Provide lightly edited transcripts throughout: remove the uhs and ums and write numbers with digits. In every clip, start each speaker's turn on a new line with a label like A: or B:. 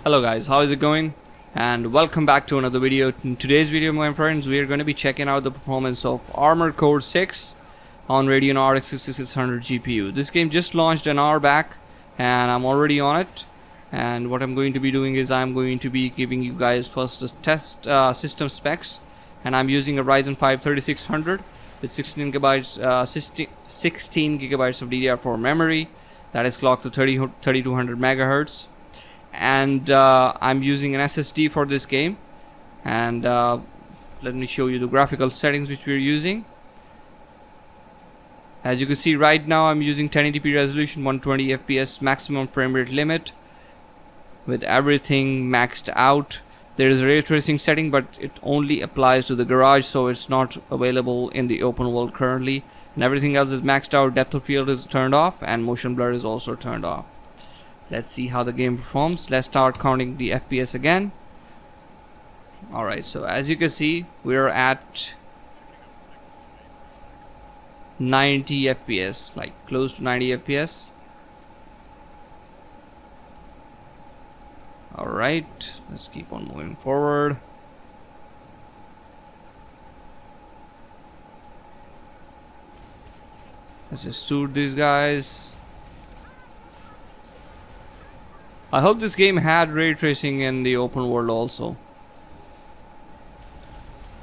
A: Hello guys, how is it going? And welcome back to another video. In today's video, my friends, we are going to be checking out the performance of Armored Core 6 on Radeon RX 6600 GPU. This game just launched an hour back and I'm already on it. And what I'm going to be doing is I'm going to be giving you guys first the test system specs. And I'm using a Ryzen 5 3600 with 16 gigabytes of DDR4 memory. That is clocked to 3200 megahertz. And I'm using an SSD for this game, and let me show you the graphical settings which we're using. As you can see right now, I'm using 1080p resolution, 120 fps maximum frame rate limit with everything maxed out. There is a ray tracing setting, but it only applies to the garage, so it's not available in the open world currently, and everything else is maxed out. Depth of field is turned off and motion blur is also turned off. Let's see how the game performs. Let's start counting the FPS again. Alright, so as you can see, we're at 90 FPS, like close to 90 FPS. Alright, let's keep on moving forward. Let's just shoot these guys. I hope this game had ray tracing in the open world also.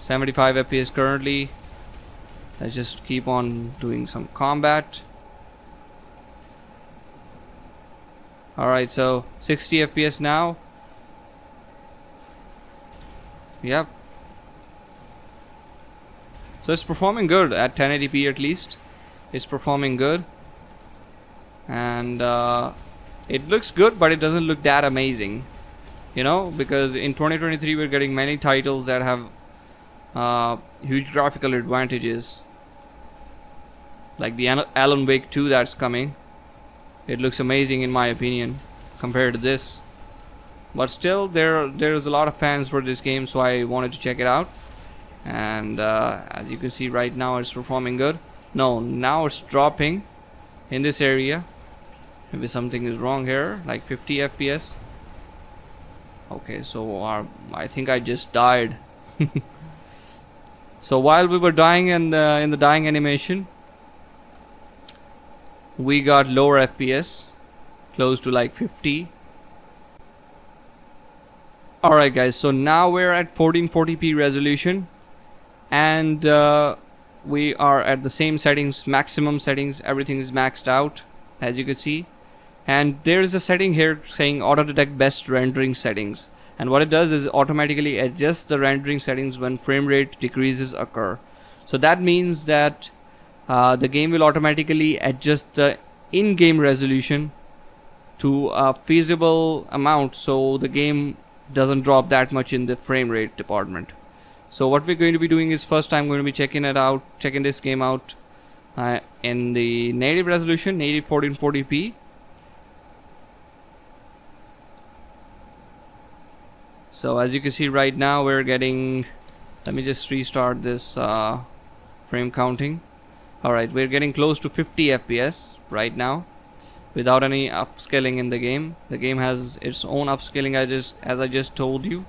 A: 75 FPS currently. Let's just keep on doing some combat. Alright, so 60 FPS now. Yep. So it's performing good at 1080p at least. It's performing good. And it looks good, but it doesn't look that amazing, you know, because in 2023 we're getting many titles that have huge graphical advantages, like the Alan Wake 2 that's coming. It looks amazing in my opinion compared to this, but still there's a lot of fans for this game, so I wanted to check it out. And as you can see right now, it's performing good. No, now it's dropping in this area. Maybe something is wrong here, like 50 FPS. Okay, so I think I just died. So while we were dying and in the dying animation, we got lower FPS, close to like 50. Alright guys, so now we're at 1440p resolution, and we are at the same settings, maximum settings. Everything is maxed out, as you can see. And there is a setting here saying auto detect best rendering settings, and what it does is automatically adjust the rendering settings when frame rate decreases occur. So that means that the game will automatically adjust the in-game resolution to a feasible amount, so the game doesn't drop that much in the frame rate department. So what we're going to be doing is, first I'm going to be checking this game out in the native resolution, native 1440p. So as you can see right now, we're getting, let me just restart this frame counting. Alright, we're getting close to 50 FPS right now without any upscaling in the game. The game has its own upscaling, as I just told you.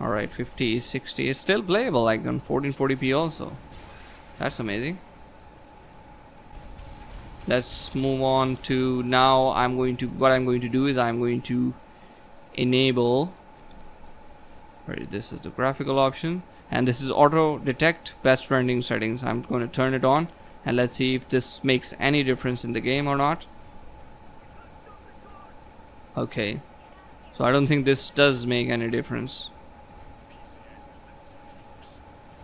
A: Alright, 50, 60, it's still playable like on 1440p also. That's amazing. Let's move on to now. What I'm going to do is I'm going to enable, this is the graphical option, and this is auto detect best rendering settings. I'm going to turn it on, and let's see if this makes any difference in the game or not. Okay, so I don't think this does make any difference.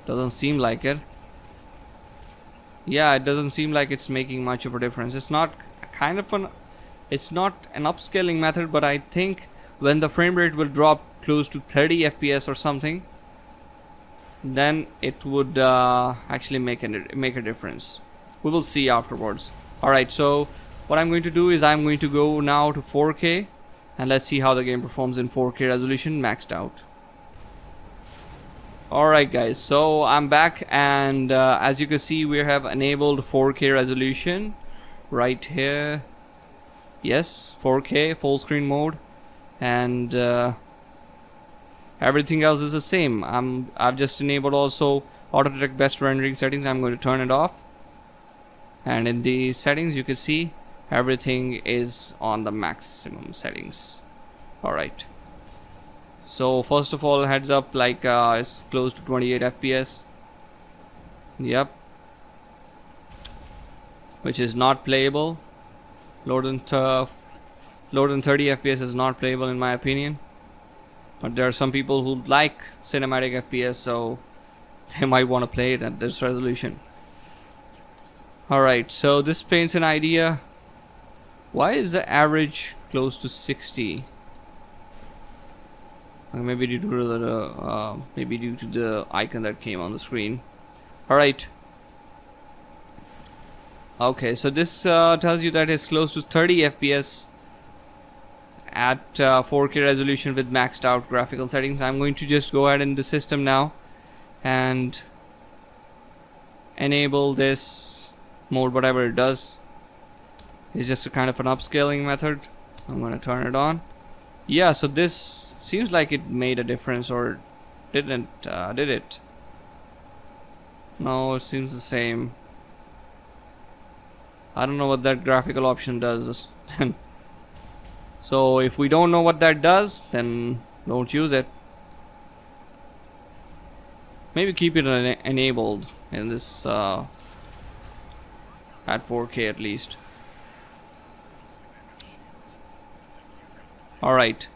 A: Doesn't seem like it. Yeah, it doesn't seem like it's making much of a difference. It's not it's not an upscaling method, but I think when the frame rate will drop close to 30 FPS or something, then it would actually make a difference. We will see afterwards. Alright, so what I'm going to do is I'm going to go now to 4K, and let's see how the game performs in 4K resolution maxed out. Alright guys, so I'm back, and as you can see, we have enabled 4K resolution right here. Yes, 4K full screen mode, and everything else is the same. I've just enabled also auto detect best rendering settings. I'm going to turn it off, and in the settings you can see everything is on the maximum settings. Alright, so first of all, heads up, like it's close to 28 FPS. Yep, which is not playable. Lower than 30 FPS is not playable in my opinion, but there are some people who like cinematic FPS, so they might want to play it at this resolution. Alright, so this paints an idea. Why is the average close to 60? Maybe due to the icon that came on the screen. Alright. Okay, so this tells you that it's close to 30 FPS at 4K resolution with maxed out graphical settings. I'm going to just go ahead in the system now and enable this mode, whatever it does. It's just a kind of an upscaling method. I'm going to turn it on. Yeah, so this seems like it made a difference, or didn't, did it? No, it seems the same. I don't know what that graphical option does. So if we don't know what that does, then don't use it. Maybe keep it enabled in this at 4K at least. Alright,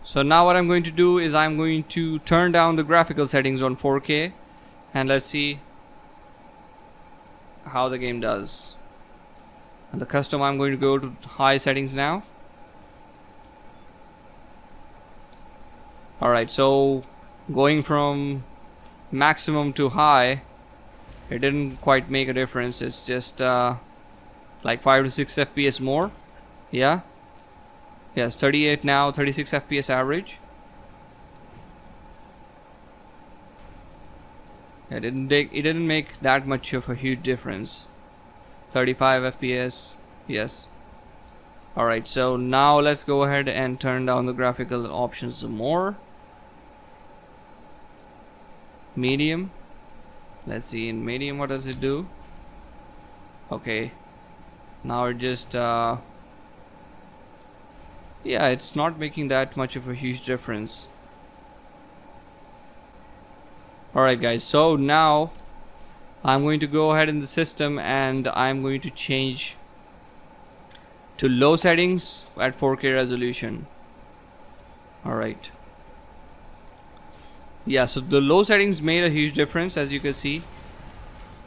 A: so now what I'm going to do is I'm going to turn down the graphical settings on 4K, and let's see how the game does. And the custom, I'm going to go to high settings now. Alright, so going from maximum to high, it didn't quite make a difference. It's just like 5 to 6 FPS more. Yeah. Yes, 38 now, 36 FPS average. It didn't make that much of a huge difference. 35 FPS, yes. Alright, so now let's go ahead and turn down the graphical options some more. Medium. Let's see in medium what does it do. Okay, now it just yeah, it's not making that much of a huge difference. Alright guys, so now I'm going to go ahead in the system and I'm going to change to low settings at 4K resolution. Alright. Yeah, so the low settings made a huge difference. As you can see,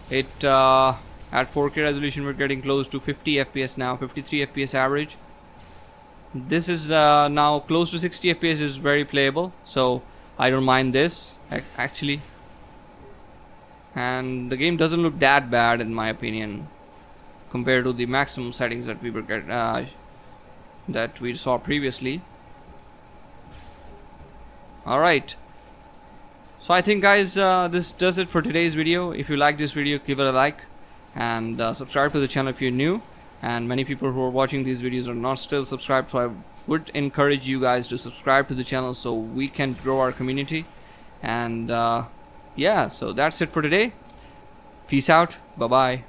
A: it at 4K resolution we're getting close to 50 FPS now, 53 FPS average. This is now close to 60 FPS, is very playable, so I don't mind this actually. And the game doesn't look that bad in my opinion compared to the maximum settings that we saw previously. Alright, so I think guys this does it for today's video. If you like this video, give it a like and subscribe to the channel if you're new. And many people who are watching these videos are not still subscribed, so I would encourage you guys to subscribe to the channel so we can grow our community. And yeah, so that's it for today. Peace out. Bye bye.